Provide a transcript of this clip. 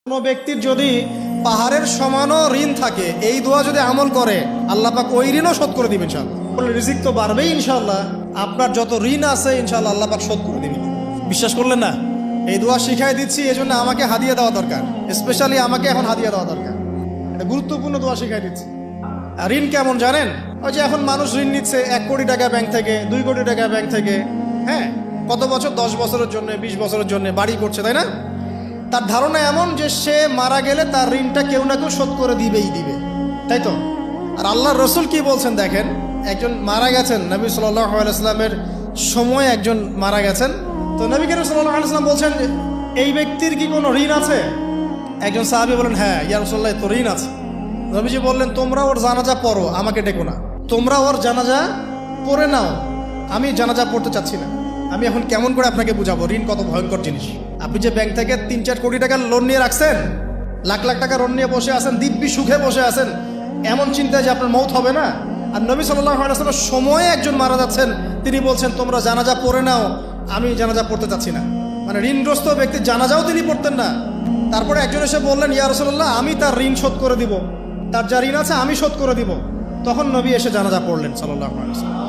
কোনো ব্যক্তির যদি পাহাড়ের সমানও ঋণ থাকে, এই দোয়া যদি আমল করে আল্লাহ পাক ওই ঋণও শোধ করে দিবেন ইনশাআল্লাহ। রিজিক তো বাড়বেই ইনশাআল্লাহ, আপনার যত ঋণ আছে ইনশাআল্লাহ আল্লাহ পাক শোধ করে দিবেন। বিশ্বাস করলেন না? এই দোয়া শিখাই দিচ্ছি, এই জন্য আমাকে হাদিয়া দেওয়া দরকার, স্পেশালি আমাকে এখন হাদিয়া দেওয়া দরকার। এটা গুরুত্বপূর্ণ দোয়া শিখাই দিচ্ছি। আর ঋণ কেমন জানেন? ওই যে এখন মানুষ ঋণ নিচ্ছে 1 কোটি টাকা ব্যাংক থেকে, 2 কোটি টাকা ব্যাংক থেকে, হ্যাঁ, কত বছর, 10 বছরের জন্য, 20 বছরের জন্য বাড়ি করছে, তাই না? তার ধারণা এমন যে সে মারা গেলে তার ঋণটা কেউ না কেউ শোধ করে দিবেই দিবে, তাই তো? আর আল্লাহর রসুল কি বলছেন দেখেন, একজন মারা গেছেন, নবী সাল্লাল্লাহু আলাইহি ওয়াসাল্লামের সময় একজন মারা গেছেন। তো নবী করিম সাল্লাল্লাহু আলাইহি ওয়াসাল্লাম বলছেন, এই ব্যক্তির কি কোনো ঋণ আছে? একজন সাহাবী বলেন, হ্যাঁ ইয়া রাসূলুল্লাহ, তো ঋণ আছে। নবীজি বললেন, তোমরা ওর জানাজা পড়ো, আমাকে ডেকো না। তোমরা ওর জানাজা পড়ে নাও, আমি জানাজা পড়তে চাচ্ছি না। আমি এখন কেমন করে আপনাকে বুঝাবো ঋণ কত ভয়ঙ্কর জিনিস। আপনি যে ব্যাংক থেকে 3-4 কোটি টাকার লোন নিয়ে রাখছেন, লাখ লাখ টাকা লোন নিয়ে বসে আছেন, দিব্যি সুখে বসে আছেন, এমন চিন্তায় যে আপনার মৌত হবে না। আর নবী সাল্লাল্লাহু আলাইহি ওয়াসাল্লামের সময়ে একজন মারা যাচ্ছেন, তিনি বলছেন তোমরা জানাজা পড়ে নাও, আমি জানাজা পড়তে চাচ্ছি না। মানে ঋণগ্রস্ত ব্যক্তির জানাজাও তিনি পড়তেন না। তারপরে একজন এসে বললেন, ইয়া রাসূলুল্লাহ, আমি তার ঋণ শোধ করে দিব, তার যা ঋণ আছে আমি শোধ করে দিব। তখন নবী এসে জানাজা পড়লেন সাল্লাল্লাহু আলাইহি ওয়াসাল্লাম।